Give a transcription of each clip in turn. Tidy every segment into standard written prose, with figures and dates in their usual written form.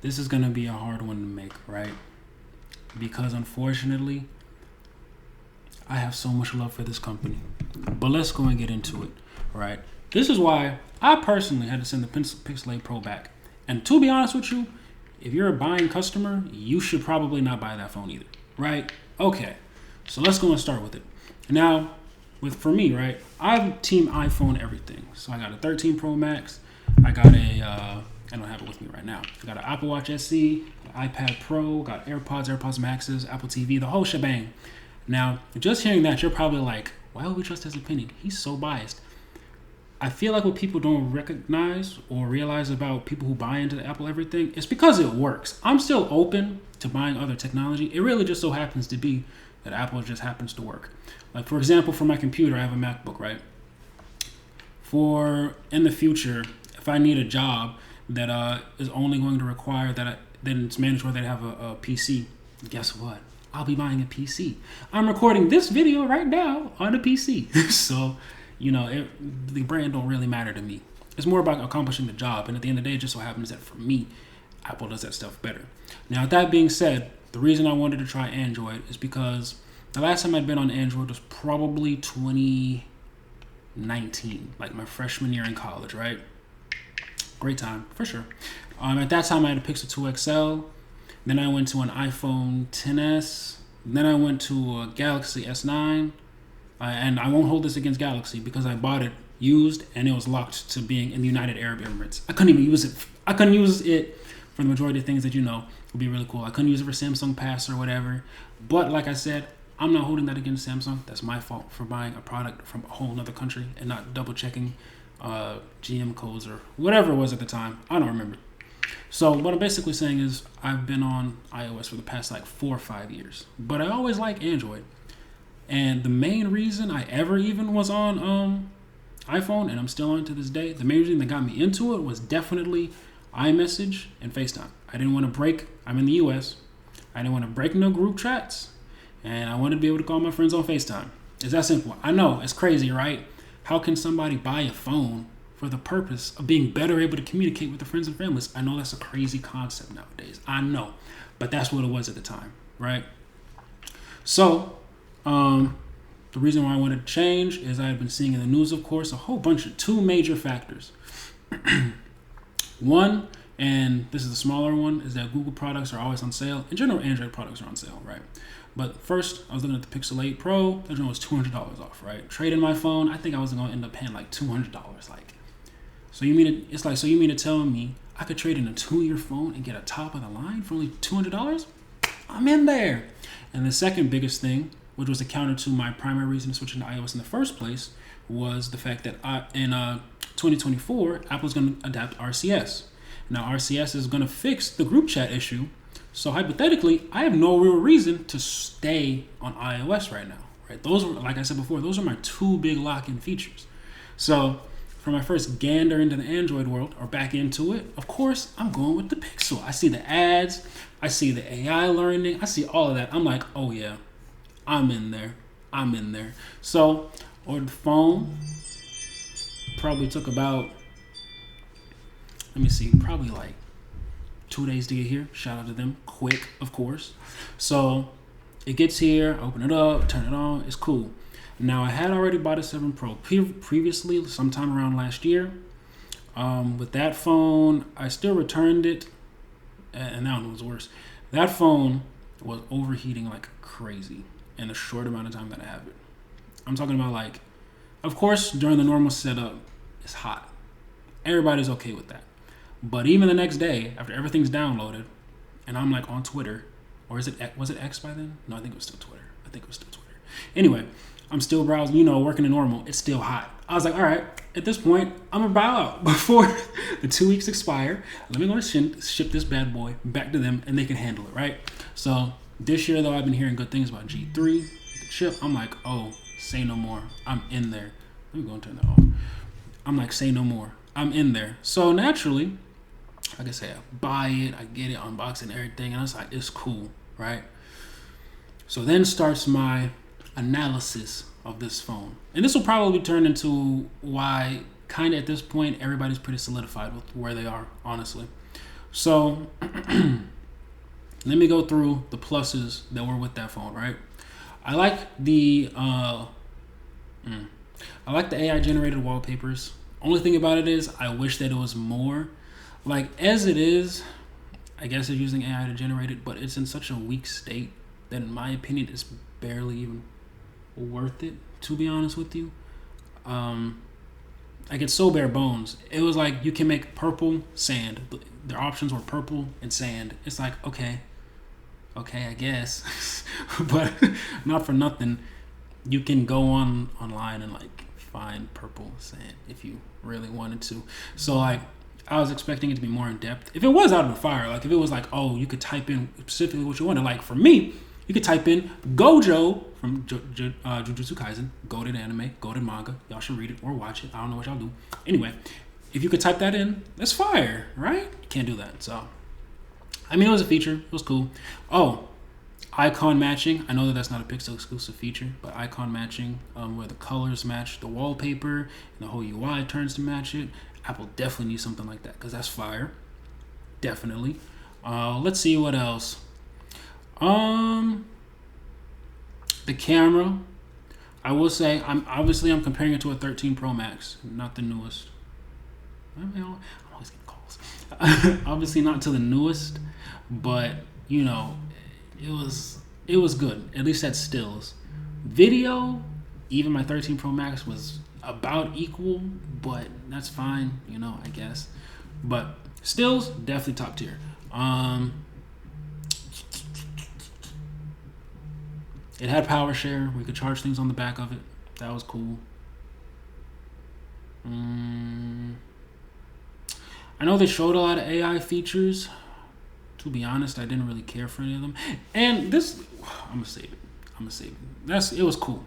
this is gonna be a hard one to make, right? Because unfortunately, I have so much love for this company. But let's go and get into it, right? This is why I personally had to send the Pixel 8 Pro back. And to be honest with you, if you're a buying customer, you should probably not buy that phone either, right? Okay, so let's go and start with it. Now, for me, right, I'm team iPhone everything. So I got a 13 Pro Max. I got I don't have it with me right now. I got an Apple Watch SE, an iPad Pro, got AirPods Maxes, Apple TV, the whole shebang. Now, just hearing that, you're probably like, why would we trust his opinion? He's so biased. I feel like what people don't recognize or realize about people who buy into the Apple everything, it's because it works. I'm still open to buying other technology. It really just so happens to be that Apple just happens to work. Like, for example, for my computer, I have a MacBook, right? For in the future, if I need a job that is only going to require then it's mandatory that I have a PC, guess what? I'll be buying a PC. I'm recording this video right now on a PC. So, the brand don't really matter to me. It's more about accomplishing the job. And at the end of the day, it just so happens that for me, Apple does that stuff better. Now, with that being said, the reason I wanted to try Android is because the last time I'd been on Android was probably 2019, like my freshman year in college, right? Great time, for sure. At that time, I had a Pixel 2 XL. Then I went to an iPhone XS. Then I went to a Galaxy S9. And I won't hold this against Galaxy because I bought it used and it was locked to being in the United Arab Emirates. I couldn't even use it. I couldn't use it for the majority of things that would be really cool. I couldn't use it for Samsung Pass or whatever. But like I said, I'm not holding that against Samsung. That's my fault for buying a product from a whole other country and not double checking GM codes or whatever it was at the time. I don't remember. So what I'm basically saying is I've been on iOS for the past like 4 or 5 years, but I always like Android. And the main reason I ever even was on iPhone, and I'm still on to this day, the main reason that got me into it was definitely iMessage and FaceTime. I didn't want to break, I'm in the US, I didn't want to break no group chats, and I wanted to be able to call my friends on FaceTime. It's that simple. I know, it's crazy, right? How can somebody buy a phone for the purpose of being better able to communicate with their friends and families? I know that's a crazy concept nowadays. I know. But that's what it was at the time, right? So, the reason why I wanted to change is I had been seeing in the news, of course, a whole bunch of 2 major factors. One, and this is the smaller one, is that Google products are always on sale. In general, Android products are on sale, right? But first, I was looking at the Pixel 8 Pro. That one was $200 off, right? Trade in my phone. I think I was going to end up paying like $200. So you mean to tell me I could trade in a 2-year phone and get a top of the line for only $200? I'm in there. And the second biggest thing, which was a counter to my primary reason to switch into iOS in the first place, was the fact that in 2024, Apple's going to adapt RCS. Now, RCS is going to fix the group chat issue. So hypothetically, I have no real reason to stay on iOS right now. Right? Those were, like I said before, those are my 2 big lock-in features. So for my first gander into the Android world, or back into it, of course, I'm going with the Pixel. I see the ads, I see the AI learning, I see all of that. I'm like, oh yeah, I'm in there. So, ordered the phone. Probably took about, probably like 2 days to get here. Shout out to them. Quick, of course. So, it gets here, open it up, turn it on. It's cool. Now, I had already bought a 7 Pro previously, sometime around last year. With that phone, I still returned it, and that one was worse. That phone was overheating like crazy in a short amount of time that I have it. I'm talking about, like, of course, during the normal setup, it's hot. Everybody's okay with that. But even the next day, after everything's downloaded, and I'm like on Twitter, or was it X by then? No, I think it was still Twitter. Anyway, I'm still browsing, working in normal. It's still hot. I was like, all right, at this point, I'm going to bow out before the 2 weeks expire. Let me go and ship this bad boy back to them, and they can handle it, right? So this year, though, I've been hearing good things about G3, the chip. I'm like, oh, say no more. I'm in there. Let me go and turn that off. I'm like, say no more. I'm in there. So naturally, like I say, I buy it, I get it, unbox it and everything, and I was like, it's cool, right? So then starts my analysis of this phone. And this will probably turn into why, kind of at this point, everybody's pretty solidified with where they are, honestly. So let me go through the pluses that were with that phone, right? I like the I like the AI generated wallpapers. Only thing about it is I wish that it was more. Like as it is, I guess it's using AI to generate it, but it's in such a weak state that in my opinion it's barely even worth it, to be honest with you. Like it's so bare bones. It was like you can make purple sand. Their options were purple and sand. It's like okay, I guess, but not for nothing. You can go online and like find purple sand if you really wanted to. So like I was expecting it to be more in depth. If it was out of the fire, like if it was like, oh, you could type in specifically what you wanted. Like for me, you could type in Gojo from Jujutsu Kaisen, goated anime, goated manga. Y'all should read it or watch it. I don't know what y'all do. Anyway, if you could type that in, that's fire, right? You can't do that. So, I mean, it was a feature. It was cool. Oh, icon matching. I know that that's not a Pixel exclusive feature, but icon matching, where the colors match the wallpaper and the whole UI turns to match it. Apple definitely needs something like that because that's fire. Definitely. Let's see what else. The camera. I will say I'm comparing it to a 13 Pro Max, not the newest. I'm always getting calls. Obviously not to the newest, but you know, it was good. At least at stills. Video, even my 13 Pro Max was about equal, but that's fine, you know, I guess. But stills, definitely top tier. It had power share. We could charge things on the back of it. That was cool. I know they showed a lot of AI features. To be honest, I didn't really care for any of them. And this, I'm gonna save it. It was cool.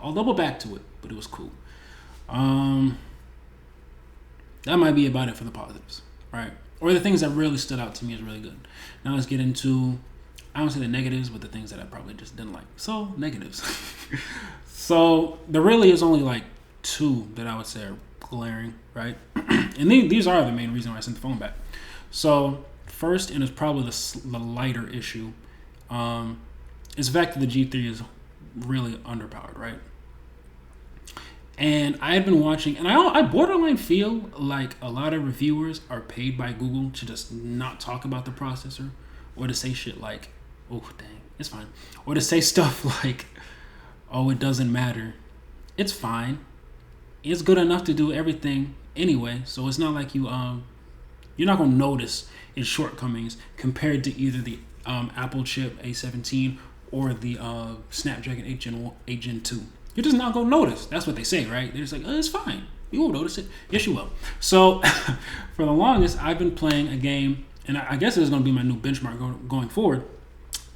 I'll double back to it, but it was cool. That might be about it for the positives, right? Or the things that really stood out to me as really good. Now let's get into, I don't say the negatives, but the things that I probably just didn't like. So negatives. So there really is only like two that I would say are glaring, right? And these are the main reason why I sent the phone back. So first, and it's probably the lighter issue, is the fact that the G3 is really underpowered, right? And I had been watching, and I borderline feel like a lot of reviewers are paid by Google to just not talk about the processor, or to say shit like, oh dang, it's fine, or to say stuff like, oh, it doesn't matter, it's fine, it's good enough to do everything anyway. So it's not like you're not gonna notice its shortcomings compared to either the Apple chip A17 or the Snapdragon 8 Gen 2. You're just not gonna notice. That's what they say, right? They're just like, oh, it's fine. You won't notice it. Yes, you will. So for the longest, I've been playing a game, and I guess it's gonna be my new benchmark going forward,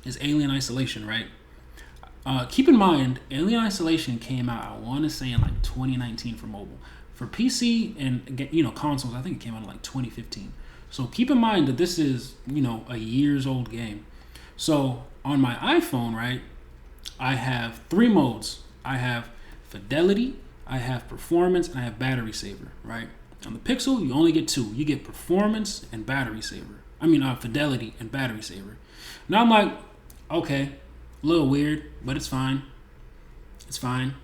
is Alien Isolation, right? Keep in mind, Alien Isolation came out, I want to say, in like 2019 for mobile. For PC and consoles, I think it came out in like 2015. So keep in mind that this is a years old game. So on my iPhone, right, I have 3 modes. I have fidelity, I have performance, and I have battery saver, right? On the Pixel, you only get 2. You get performance and battery saver. Fidelity and battery saver. Now I'm like, okay, a little weird, but it's fine. It's fine.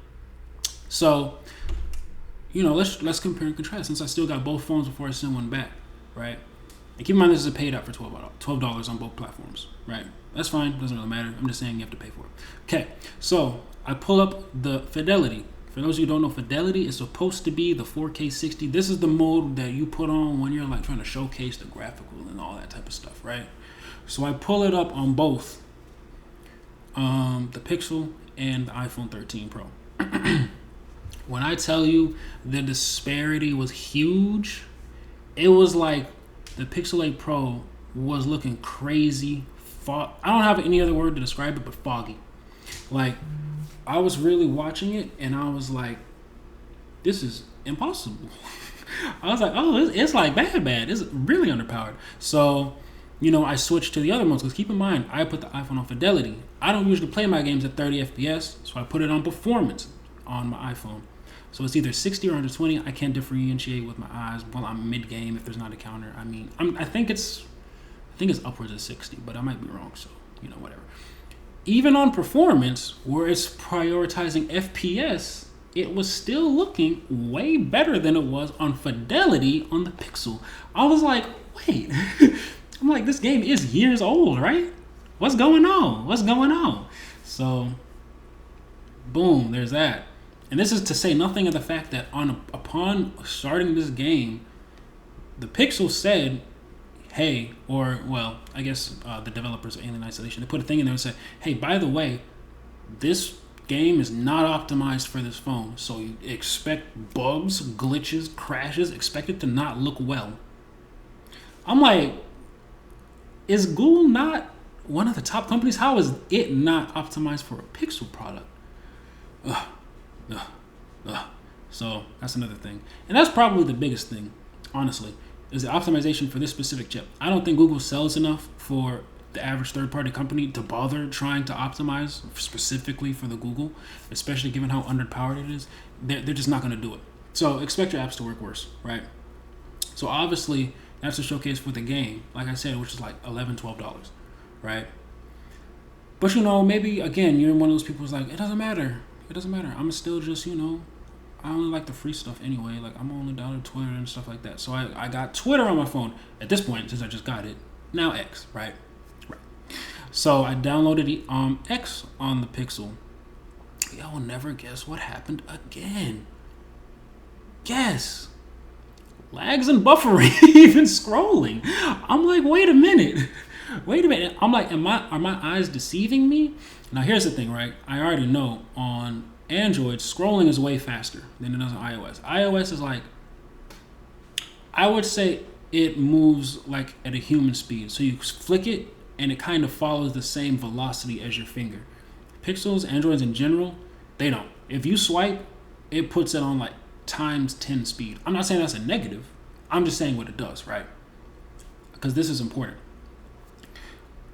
So, let's compare and contrast, since I still got both phones before I send one back, right? And keep in mind, this is a paid app for $12 on both platforms, right? That's fine. Doesn't really matter. I'm just saying you have to pay for it. Okay, so I pull up the fidelity. For those of you who don't know, fidelity is supposed to be the 4K 60. This is the mode that you put on when you're like trying to showcase the graphical and all that type of stuff, right? So I pull it up on both the Pixel and the iPhone 13 Pro. When I tell you the disparity was huge, it was like the Pixel 8 Pro was looking crazy. I don't have any other word to describe it but foggy. Like, I was really watching it and I was like, this is impossible. I was like, oh, it's like bad. It's really underpowered. So, I switched to the other modes, because keep in mind, I put the iPhone on fidelity. I don't usually play my games at 30 FPS, so I put it on performance on my iPhone. So it's either 60 or 120. I can't differentiate with my eyes while I'm mid game if there's not a counter. I mean, I think it's upwards of 60, but I might be wrong. So whatever. Even on performance, where it's prioritizing FPS, it was still looking way better than it was on fidelity on the Pixel. I was like, wait. I'm like, this game is years old, right? What's going on? So, boom, there's that. And this is to say nothing of the fact that upon starting this game, the Pixel said, hey, or, well, I guess the developers of Alien Isolation, they put a thing in there and said, hey, by the way, this game is not optimized for this phone, so you expect bugs, glitches, crashes, expect it to not look well. I'm like, is Google not one of the top companies? How is it not optimized for a Pixel product? So that's another thing. And that's probably the biggest thing, honestly, is the optimization for this specific chip. I don't think Google sells enough for the average third-party company to bother trying to optimize specifically for the Google, especially given how underpowered it is. They're just not going to do it. So expect your apps to work worse, right? So obviously, that's a showcase for the game, like I said, which is like $11, $12, right? But maybe again, you're one of those people who's like, it doesn't matter. I'm still just, I only like the free stuff anyway. Like, I'm only down to Twitter and stuff like that. So I got Twitter on my phone at this point, since I just got it. Now X, right? So I downloaded X on the Pixel. Y'all will never guess what happened again. Guess. Lags and buffering, even scrolling. I'm like, wait a minute. I'm like, are my eyes deceiving me? Now here's the thing, right? I already know on Android, scrolling is way faster than it does on iOS. iOS is like, I would say it moves like at a human speed. So you flick it and it kind of follows the same velocity as your finger. Pixels, Androids in general, they don't. If you swipe, it puts it on like times 10 speed. I'm not saying that's a negative. I'm just saying what it does, right? Because this is important.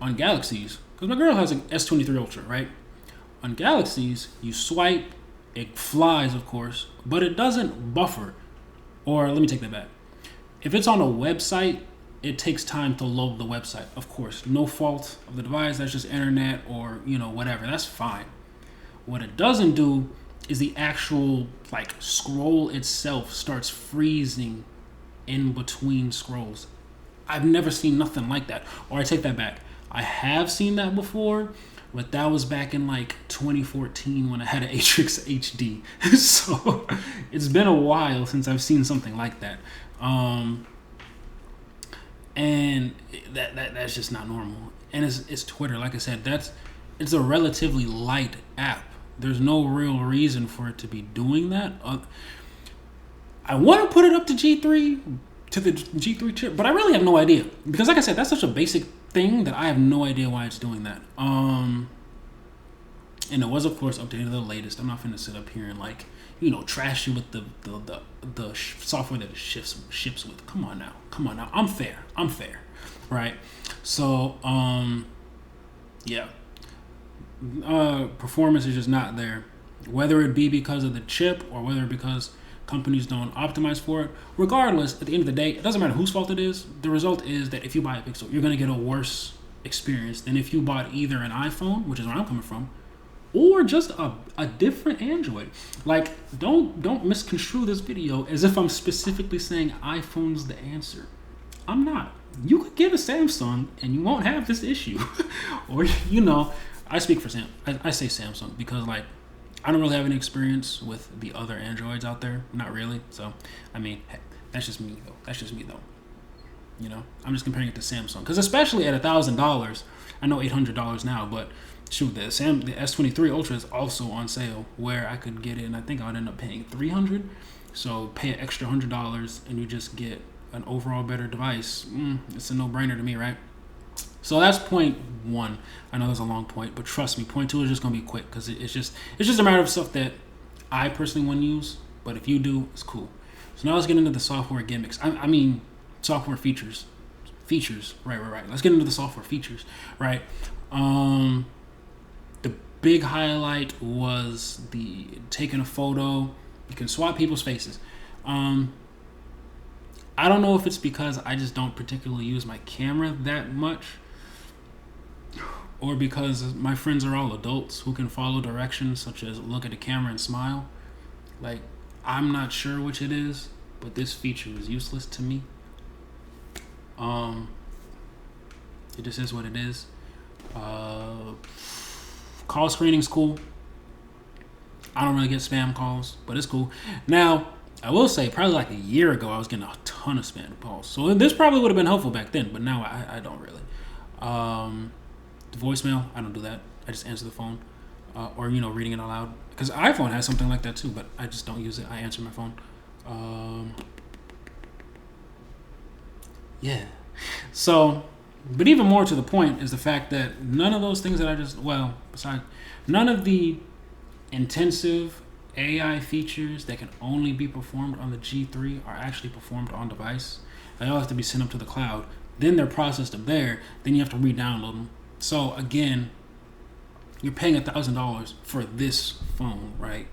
On Galaxies, because my girl has an S23 Ultra, right? On Galaxies, you swipe, it flies, of course, but it doesn't buffer. Or let me take that back. If it's on a website, it takes time to load the website. Of course, no fault of the device. That's just internet or, whatever. That's fine. What it doesn't do is the actual scroll itself starts freezing in between scrolls. I've never seen nothing like that. Or I take that back. I have seen that before, but that was back in 2014 when I had an Atrix HD. So it's been a while since I've seen something like that. And that's just not normal. And it's Twitter. Like I said, it's a relatively light app. There's no real reason for it to be doing that. I want to put it up to G3, to the G3 chip, but I really have no idea. Because like I said, that's such a basic thing that I have no idea why it's doing that. And it was, of course, updated to the latest. I'm not finna sit up here and trash you with the software that it ships with. Come on now. I'm fair, right? So, yeah. Performance is just not there. Whether it be because of the chip or whether because companies don't optimize for it. Regardless, at the end of the day, it doesn't matter whose fault it is. The result is that if you buy a Pixel, you're going to get a worse experience than if you bought either an iPhone, which is where I'm coming from, or just a different Android. Don't misconstrue this video as if I'm specifically saying iPhone's the answer. I'm not. You could get a Samsung and you won't have this issue. Or, I speak for I say Samsung because I don't really have any experience with the other Androids out there. Not really. So, I mean, heck, that's just me though. I'm just comparing it to Samsung. Because especially at $1,000, I know $800 now, but shoot, the S23 Ultra is also on sale where I could get it, and I think I would end up paying $300. So pay an extra $100 and you just get an overall better device. It's a no-brainer to me, right? So that's point one. I know that's a long point, but trust me, point two is just gonna be quick because it's just a matter of stuff that I personally want to use. But if you do, it's cool. So now let's get into the software gimmicks. I mean, software features. Right. Let's get into the software features, right? The big highlight was the taking a photo You can swap people's faces. I don't know if it's because I just don't particularly use my camera that much, or because my friends are all adults who can follow directions such as look at the camera and smile. Like, I'm not sure which it is, but this feature is useless to me. It just is what it is. Call screening's cool. I don't really get spam calls, but it's cool. Now, I will say, probably like a year ago, I was getting a ton of spam calls. So this probably would have been helpful back then, but now I don't really. The voicemail, I don't do that. I just answer the phone, or reading it out loud. Because iPhone has something like that too, but I just don't use it. I answer my phone. Yeah. So, but even more to the point is the fact that none of those things that none of the intensive AI features that can only be performed on the G3 are actually performed on device. They all have to be sent up to the cloud. Then they're processed up there. Then you have to re-download them. So again, you're paying $1,000 for this phone, right?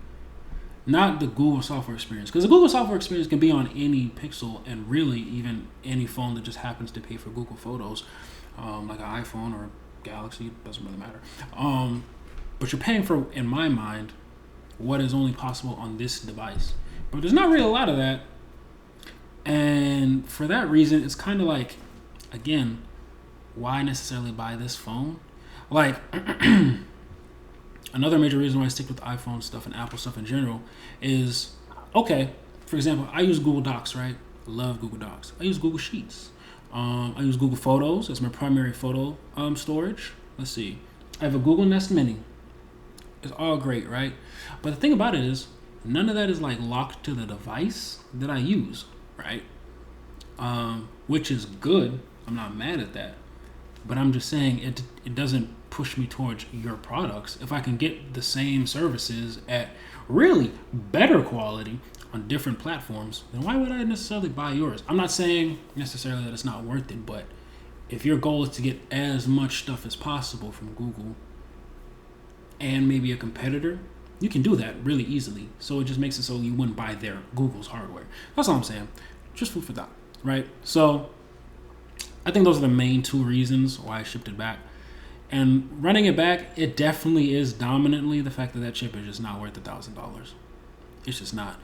Not the Google software experience. Because the Google software experience can be on any Pixel and really even any phone that just happens to pay for Google Photos, like an iPhone or Galaxy. It doesn't really matter. But you're paying for, in my mind, what is only possible on this device. But there's not really a lot of that. And for that reason, it's kind of like, again, why necessarily buy this phone? Like, another major reason why I stick with iPhone stuff and Apple stuff in general is, okay, for example, I use Google Docs, right? Love Google Docs. I use Google Sheets. I use Google Photos as my primary photo storage. Let's see. I have a Google Nest Mini. It's all great, right? But the thing about it is, none of that is like locked to the device that I use, right? Which is good. I'm not mad at that. But I'm just saying it doesn't push me towards your products. If I can get the same services at really better quality on different platforms, then why would I necessarily buy yours? I'm not saying necessarily that it's not worth it, but if your goal is to get as much stuff as possible from Google and maybe a competitor, you can do that really easily. So it just makes it so you wouldn't buy Google's hardware. That's all I'm saying. Just food for thought, right? So I think those are the main two reasons why I shipped it back. And running it back, it definitely is dominantly the fact that chip is just not worth $1,000. It's just not.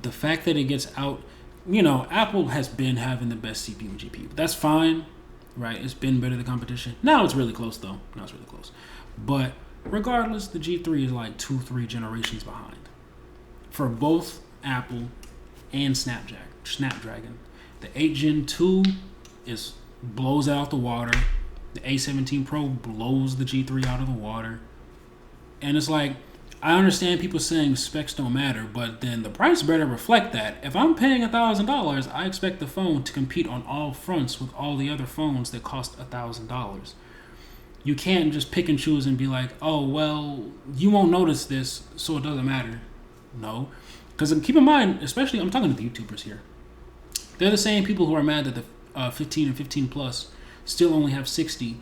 The fact that it gets out, Apple has been having the best CPU and GPU. That's fine, right? It's been better than the competition. Now it's really close, though. Now it's really close. But regardless, the G3 is like 2-3 generations behind for both Apple and Snapdragon. The 8 Gen 2 blows out the water. The A17 Pro blows the G3 out of the water. And it's like, I understand people saying specs don't matter, but then the price better reflect that. If I'm paying $1,000, I expect the phone to compete on all fronts with all the other phones that cost $1,000. You can't just pick and choose and be like, oh, well, you won't notice this, so it doesn't matter. No. Because keep in mind, especially, I'm talking to the YouTubers here. They're the same people who are mad that the 15 and 15 Plus still only have 60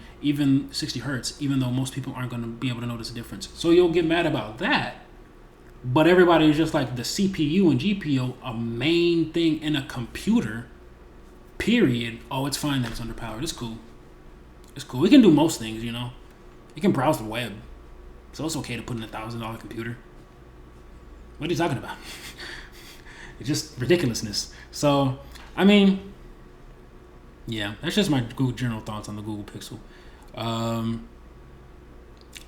hertz, even though most people aren't going to be able to notice the difference. So you'll get mad about that. But everybody is just like the CPU and GPU, a main thing in a computer, period. Oh, it's fine that it's underpowered. It's cool. It's cool. We can do most things, You can browse the web. So it's okay to put in $1,000 computer. What are you talking about? It's just ridiculousness. So, I mean, yeah, that's just my general thoughts on the Google Pixel.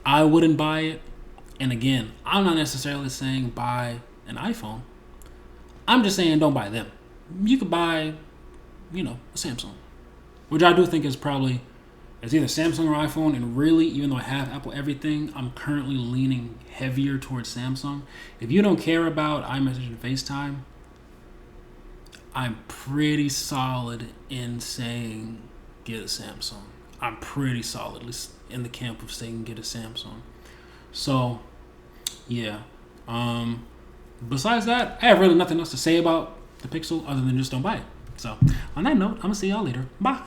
I wouldn't buy it. And again, I'm not necessarily saying buy an iPhone. I'm just saying don't buy them. You could buy, a Samsung. Which I do think is probably, it's either Samsung or iPhone. And really, even though I have Apple everything, I'm currently leaning heavier towards Samsung. If you don't care about iMessage and FaceTime, I'm pretty solid in saying get a Samsung. I'm pretty solidly in the camp of saying get a Samsung. So, yeah. Besides that, I have really nothing else to say about the Pixel other than just don't buy it. So, on that note, I'm going to see y'all later. Bye.